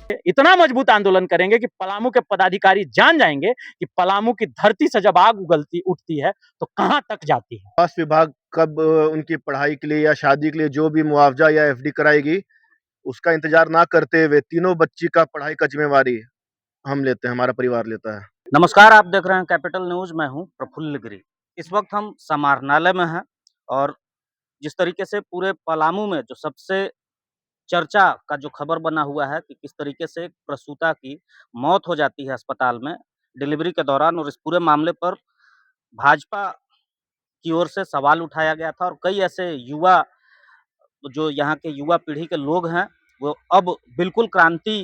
इतना मजबूत आंदोलन करेंगे कि पलामू के पदाधिकारी जान जाएंगे कि पलामू की धरती से जब आग उगलती उठती है तो कहां तक जाती है। स्वास्थ्य विभाग कब उनकी पढ़ाई के लिए या शादी के लिए जो भी मुआवजा या एफडी कराएगी, उसका इंतजार ना करते हुए तीनों बच्ची का पढ़ाई का जिम्मेवारी हम लेते हैं, हमारा परिवार लेता है। नमस्कार, आप देख रहे हैं कैपिटल न्यूज। मैं हूं प्रफुल्ल गिरी। इस वक्त हम समाहरणालय में हैं और जिस तरीके से पूरे पलामू में जो सबसे चर्चा का जो खबर बना हुआ है कि किस तरीके से एक प्रसूता की मौत हो जाती है अस्पताल में डिलीवरी के दौरान, और इस पूरे मामले पर भाजपा की ओर से सवाल उठाया गया था और कई ऐसे युवा, जो यहाँ के युवा पीढ़ी के लोग हैं, वो अब बिल्कुल क्रांति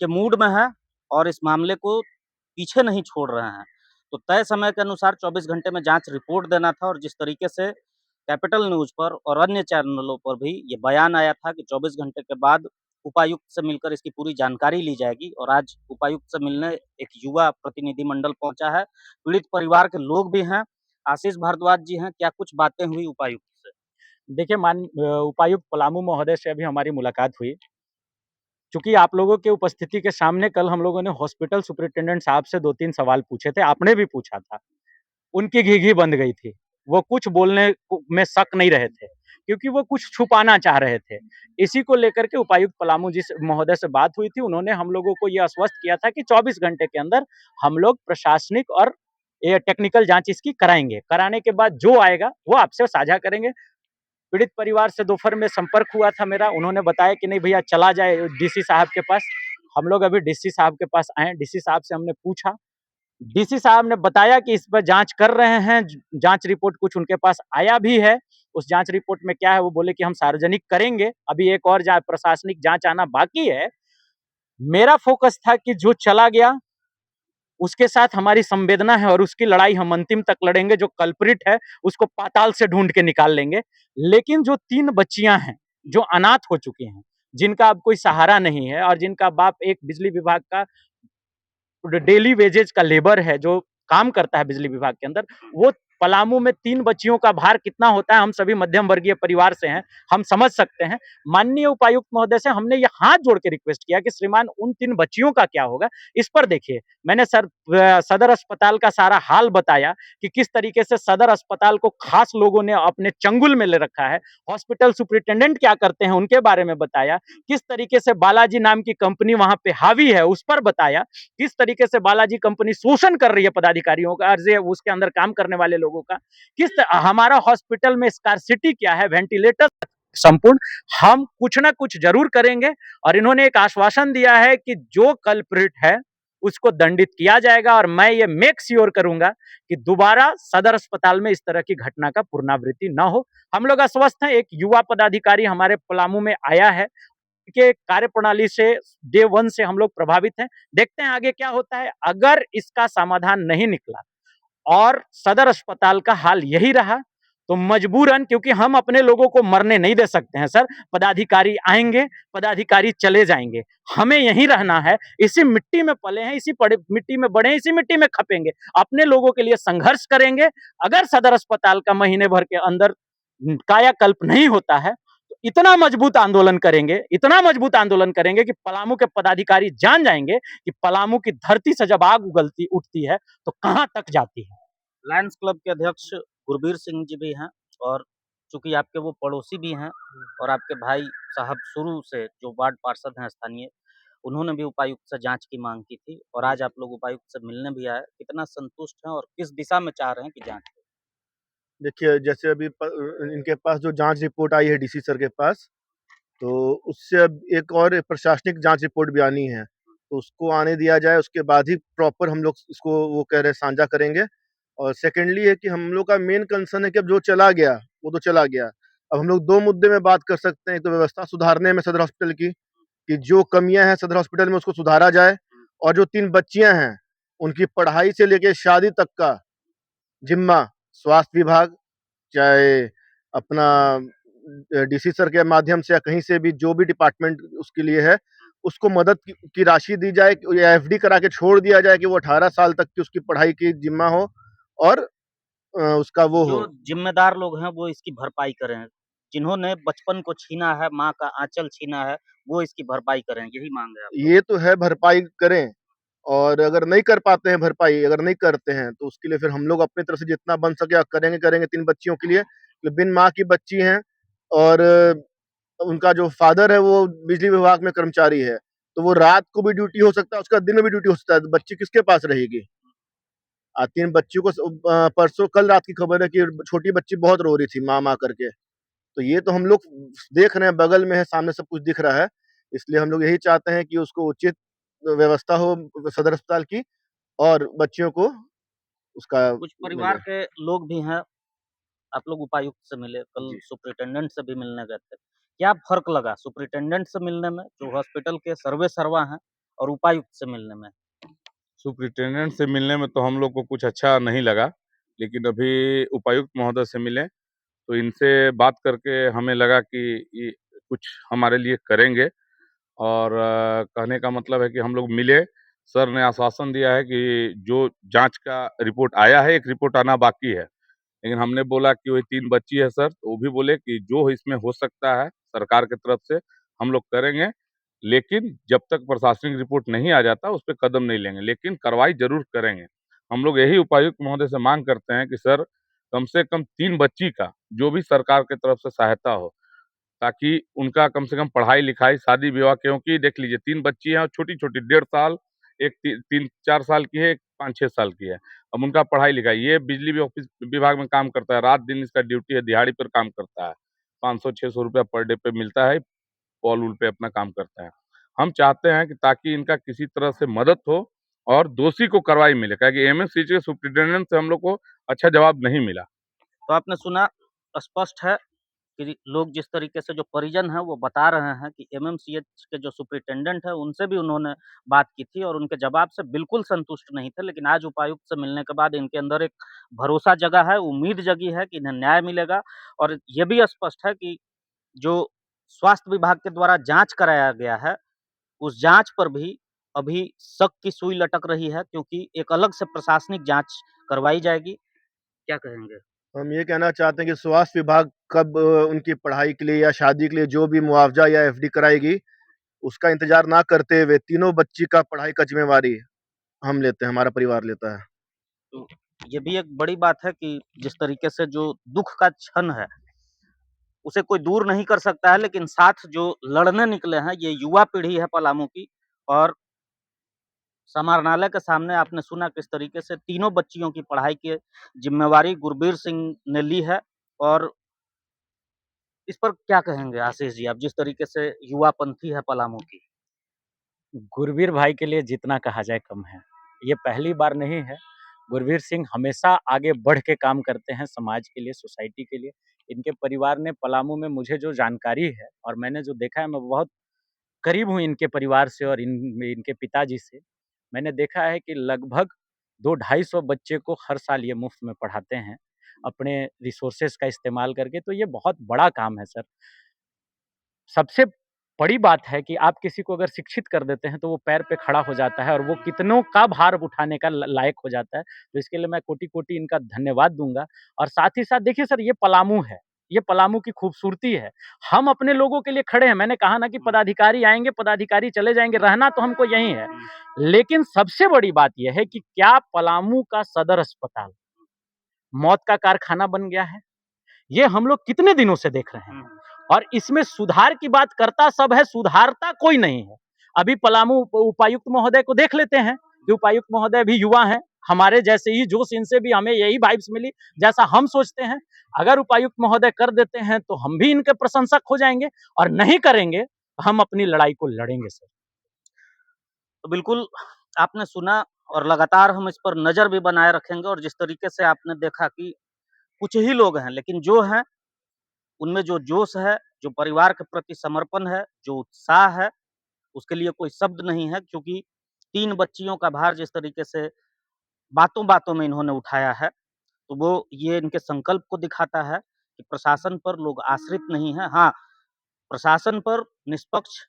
के मूड में हैं और इस मामले को पीछे नहीं छोड़ रहे हैं। तो तय समय के अनुसार 24 घंटे में जांच रिपोर्ट देना था और जिस तरीके से कैपिटल न्यूज पर और अन्य चैनलों पर भी ये बयान आया था कि 24 घंटे के बाद उपायुक्त से मिलकर इसकी पूरी जानकारी ली जाएगी, और आज उपायुक्त से मिलने एक युवा प्रतिनिधिमंडल पहुंचा है। पीड़ित परिवार के लोग भी हैं। आशीष भारद्वाज जी हैं, क्या कुछ बातें हुई उपायुक्त से? देखिए, उपायुक्त पलामू महोदय से अभी हमारी मुलाकात हुई। चूंकि आप लोगों के उपस्थिति के सामने कल हम लोगों ने हॉस्पिटल सुपरिटेंडेंट साहब से 2-3 सवाल पूछे थे, आपने भी पूछा था। उनकी घी-घी बंद गई थी। वो कुछ बोलने में शक नहीं रहे थे, क्योंकि वो कुछ छुपाना चाह रहे थे। इसी को लेकर के उपायुक्त पलामू जी से महोदय से बात हुई थी। उन्होंने हम लोगों को ये आश्वस्त किया था कि 24 घंटे के अंदर हम लोग प्रशासनिक और ये टेक्निकल जाँच इसकी कराएँगे। कराने के बाद जो आएगा वो आपसे साझा करेंगे। पीड़ित परिवार से दोपहर में संपर्क हुआ था मेरा, उन्होंने बताया कि नहीं भैया चला जाए डीसी साहब के पास। हम लोग अभी डीसी साहब के पास आए, डीसी साहब से हमने पूछा, डीसी साहब ने बताया कि इस पर जांच कर रहे हैं, जांच रिपोर्ट कुछ उनके पास आया भी है। उस जांच रिपोर्ट में क्या है वो बोले कि हम सार्वजनिक करेंगे, अभी एक और प्रशासनिक जांच आना बाकी है। मेरा फोकस था कि जो चला गया उसके साथ हमारी संवेदना है और उसकी लड़ाई हम अंतिम तक लड़ेंगे। जो कल्प्रिट है उसको पाताल से ढूंढ के निकाल लेंगे। लेकिन जो 3 बच्चियां हैं जो अनाथ हो चुकी हैं, जिनका अब कोई सहारा नहीं है और जिनका बाप एक बिजली विभाग का डेली वेजेज का लेबर है, जो काम करता है बिजली विभाग के अंदर, वो पलामू में 3 बच्चियों का भार कितना होता है, हम सभी मध्यम वर्गीय परिवार से हैं, हम समझ सकते हैं। माननीय उपायुक्त महोदय से हमने ये हाथ जोड़ के रिक्वेस्ट किया कि श्रीमान उन 3 बच्चियों का क्या होगा, इस पर देखिए। मैंने सदर अस्पताल का सारा हाल बताया कि किस तरीके से सदर अस्पताल को खास लोगों ने अपने चंगुल में ले रखा है। हॉस्पिटल सुपरिटेंडेंट क्या करते हैं उनके बारे में बताया। किस तरीके से बालाजी नाम की कंपनी वहां पे हावी है उस पर बताया। किस तरीके से बालाजी कंपनी शोषण कर रही है पदाधिकारियों का, उसके अंदर काम करने वाले लोगों का। हमारा हॉस्पिटल में स्कार्सिटी क्या है, वेंटिलेटर संपूर्ण, हम कुछ ना कुछ जरूर करेंगे। और इन्होंने एक आश्वासन दिया है कि जो कल्प्रिट है उसको दंडित किया जाएगा और मैं ये मेक श्योर करूंगा कि दोबारा सदर अस्पताल में इस तरह की घटना का पुनरावृत्ति न हो। हम लोग आश्वस्त हैं। एक युवा पदाधिकारी हमारे पलामू में आया है, के कार्यप्रणाली से डे 1 से हम लोग प्रभावित हैं। देखते हैं आगे क्या होता है। अगर इसका समाधान नहीं निकला और सदर अस्पताल का हाल यही रहा तो मजबूरन, क्योंकि हम अपने लोगों को मरने नहीं दे सकते हैं सर, पदाधिकारी आएंगे, पदाधिकारी चले जाएंगे, हमें यहीं रहना है। इसी मिट्टी में पले हैं, इसी मिट्टी में बड़े हैं, इसी मिट्टी में खपेंगे, अपने लोगों के लिए संघर्ष करेंगे। अगर सदर अस्पताल का महीने भर के अंदर कायाकल्प नहीं होता है तो इतना मजबूत आंदोलन करेंगे, इतना मजबूत आंदोलन करेंगे कि पलामू के पदाधिकारी जान जाएंगे कि पलामू की धरती से जब आग उगलती उठती है तो कहां तक जाती है। लायंस क्लब के अध्यक्ष गुरबीर सिंह जी भी हैं और चूंकि आपके वो पड़ोसी भी हैं और आपके भाई साहब शुरू से जो वार्ड पार्षद हैं स्थानीय, उन्होंने भी उपायुक्त से जांच की मांग की थी और आज आप लोग उपायुक्त से मिलने भी आए। कितना संतुष्ट हैं और किस दिशा में चाह रहे हैं कि जांच हो? देखिए, जैसे अभी इनके पास जो जांच रिपोर्ट आई है डीसी सर के पास, तो उससे अब एक और प्रशासनिक जांच रिपोर्ट भी आनी है, तो उसको आने दिया जाए, उसके बाद ही प्रॉपर हम लोग इसको वो कह रहे हैं साझा करेंगे। और सेकेंडली है कि हम लोग का मेन कंसर्न है कि अब जो चला गया वो तो चला गया। अब हम लोग 2 मुद्दे में बात कर सकते हैं। एक तो व्यवस्था सुधारने में सदर हॉस्पिटल की, कि जो कमियां हैं सदर हॉस्पिटल में उसको सुधारा जाए, और जो 3 बच्चियां हैं उनकी पढ़ाई से लेके शादी तक का जिम्मा स्वास्थ्य विभाग, चाहे अपना डीसी सर के माध्यम से या कहीं से भी जो भी डिपार्टमेंट उसके लिए है, उसको मदद की राशि दी जाए या एफडी करा के छोड़ दिया जाए कि वो 18 साल तक की उसकी पढ़ाई की जिम्मा हो और उसका वो जो हो। जिम्मेदार लोग हैं वो इसकी भरपाई करें। जिन्होंने बचपन को छीना है, माँ का आँचल छीना है, वो इसकी भरपाई करें, यही माँग है आपकी? ये तो है भरपाई करें, और अगर नहीं कर पाते हैं भरपाई, अगर नहीं करते हैं तो उसके लिए फिर हम लोग अपनी तरफ से जितना बन सके करेंगे 3 बच्चियों के लिए, जो बिन माँ की बच्ची हैं, और उनका जो फादर है वो बिजली विभाग में कर्मचारी है, तो वो रात को भी ड्यूटी हो सकता है, उसका दिन में भी ड्यूटी हो सकता है, तो बच्ची किसके पास रहेगी? 3 बच्चियों को परसों कल रात की खबर है कि छोटी बच्ची बहुत रो रही थी माँ करके। तो ये तो हम लोग देख रहे हैं, बगल में है, सामने सब कुछ दिख रहा है। इसलिए हम लोग यही चाहते हैं कि उसको उचित व्यवस्था हो सदर अस्पताल की, और बच्चियों को उसका कुछ परिवार मिले। के लोग भी हैं, आप लोग उपायुक्त से मिले, कल जी। सुपरिटेंडेंट से भी मिलने गए थे। क्या फ़र्क लगा सुपरिटेंडेंट से मिलने में, जो हॉस्पिटल के सर्वे-सर्वा हैं, और उपायुक्त से मिलने में? सुपरिटेंडेंट से मिलने में तो हम लोग को कुछ अच्छा नहीं लगा, लेकिन अभी उपायुक्त महोदय से मिले, तो इनसे बात करके हमें लगा कि ये कुछ हमारे लिए करेंगे, और कहने का मतलब है कि हम लोग मिले, सर ने आश्वासन दिया है कि जो जाँच का रिपोर्ट आया है, एक रिपोर्ट आना बाकी है। लेकिन हमने बोला कि वही 3 बच्ची है सर, तो वो भी बोले कि जो इसमें हो सकता है सरकार की तरफ से हम लोग करेंगे, लेकिन जब तक प्रशासनिक रिपोर्ट नहीं आ जाता उस पे कदम नहीं लेंगे, लेकिन कार्रवाई ज़रूर करेंगे। हम लोग यही उपायुक्त महोदय से माँग करते हैं कि सर, कम से कम 3 बच्ची का जो भी सरकार की तरफ से सहायता हो, ताकि उनका कम से कम पढ़ाई-लिखाई, शादी-विवाह, क्योंकि देख लीजिए 3 बच्ची हैं और छोटी-छोटी, 1.5 साल, एक 3-4 साल की है, एक 5-6 साल की है। अब उनका पढ़ाई-लिखाई, ये बिजली ऑफिस विभाग में काम करता है, रात-दिन इसका ड्यूटी है, दिहाड़ी पर काम करता है। 500-600 रुपया पर डे पे मिलता है, पॉल-वूल पे अपना काम करता है। हम चाहते हैं कि ताकि इनका किसी तरह से मदद हो और दोषी को कार्रवाई मिले, क्या कि एमएमसीएच के सुपरिटेंडेंट से हम लोग को अच्छा जवाब नहीं मिला। तो आपने सुना, स्पष्ट है कि लोग जिस तरीके से, जो परिजन हैं वो बता रहे हैं कि एमएमसीएच के जो सुपरिटेंडेंट हैं उनसे भी उन्होंने बात की थी और उनके जवाब से बिल्कुल संतुष्ट नहीं थे। लेकिन आज उपायुक्त से मिलने के बाद इनके अंदर एक भरोसा जगा है, उम्मीद जगी है कि इन्हें न्याय मिलेगा। और ये भी स्पष्ट है कि जो स्वास्थ्य विभाग के द्वारा जाँच कराया गया है, उस जाँच पर भी अभी शक की सुई लटक रही है, क्योंकि एक अलग से प्रशासनिक जाँच करवाई जाएगी। क्या कहेंगे? हम ये कहना चाहते हैं कि स्वास्थ्य विभाग कब उनकी पढ़ाई के लिए या शादी के लिए जो भी मुआवजा या एफडी कराएगी, उसका इंतज़ार ना करते हुए तीनों बच्ची का पढ़ाई का ज़िम्मेवारी हम लेते हैं, हमारा परिवार लेता है। तो ये भी एक बड़ी बात है कि जिस तरीके से जो दुःख का क्षण है, उसे कोई दूर नहीं कर सकता है, लेकिन साथ जो लड़ने निकले हैं, ये युवा पीढ़ी है पलामू की। और समाहरणालय के सामने आपने सुना किस तरीके से तीनों बच्चियों की पढ़ाई की ज़िम्मेवारी गुरबीर सिंह ने ली है। और इस पर क्या कहेंगे आशीष जी, आप जिस तरीके से युवापंथी है पलामू की? गुरवीर भाई के लिए जितना कहा जाए कम है। ये पहली बार नहीं है, गुरवीर सिंह हमेशा आगे बढ़ के काम करते हैं समाज के लिए, सोसाइटी के लिए। इनके परिवार ने पलामू में मुझे जो जानकारी है और मैंने जो देखा है, मैं बहुत करीब हूँ इनके परिवार से और इनके पिताजी से। मैंने देखा है कि लगभग 2 ढाई सौ बच्चे को हर साल ये मुफ़्त में पढ़ाते हैं, अपने रिसोर्सेज़ का इस्तेमाल करके, तो ये बहुत बड़ा काम है सर। सबसे बड़ी बात है कि आप किसी को अगर शिक्षित कर देते हैं, तो वो पैर पे खड़ा हो जाता है और वो कितनों का भार उठाने का लायक हो जाता है। तो इसके लिए मैं कोटि-कोटि इनका धन्यवाद दूँगा। और साथ ही साथ देखिए सर, ये पलामू है, ये पलामू की खूबसूरती है। हम अपने लोगों के लिए खड़े हैं। मैंने कहा ना कि पदाधिकारी आएँगे, पदाधिकारी चले जाएँगे, रहना तो हमको यहीं है। लेकिन सबसे बड़ी बात ये है कि क्या पलामू का सदर अस्पताल मौत का कारखाना बन गया है? ये हम लोग कितने दिनों से देख रहे हैं। और इसमें सुधार की बात करता सब है, सुधारता कोई नहीं है। अभी पलामू उपायुक्त महोदय को देख लेते हैं कि उपायुक्त महोदय भी युवा हैं, हमारे जैसे ही जोश, इनसे भी हमें यही वाइब्स मिली जैसा हम सोचते हैं। अगर उपायुक्त महोदय कर देते हैं तो हम भी इनके प्रशंसक हो जाएंगे, और नहीं करेंगे तो हम अपनी लड़ाई को लड़ेंगे सर। तो बिल्कुल आपने सुना, और लगातार हम इस पर नज़र भी बनाए रखेंगे। और जिस तरीके से आपने देखा कि कुछ ही लोग हैं, लेकिन जो हैं उनमें जो जोश है, जो परिवार के प्रति समर्पण है, जो उत्साह है, उसके लिए कोई शब्द नहीं है। क्योंकि 3 बच्चियों का भार जिस तरीके से बातों-बातों में इन्होंने उठाया है, तो वो ये इनके संकल्प को दिखाता है कि प्रशासन पर लोग आश्रित नहीं हैं। हाँ, प्रशासन पर निष्पक्ष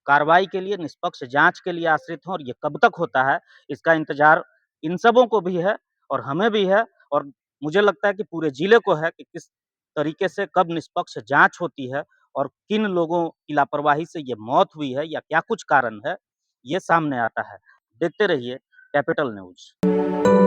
कार्रवाई के लिए, निष्पक्ष जाँच के लिए आश्रित हैं। और ये कब तक होता है, इसका इंतज़ार इन सबों को भी है और हमें भी है। और मुझे लगता है कि पूरे ज़िले को है कि किस तरीके से कब निष्पक्ष जांच होती है और किन लोगों की लापरवाही से ये मौत हुई है या क्या कुछ कारण है, ये सामने आता है। देखते रहिए कैपिटल न्यूज़।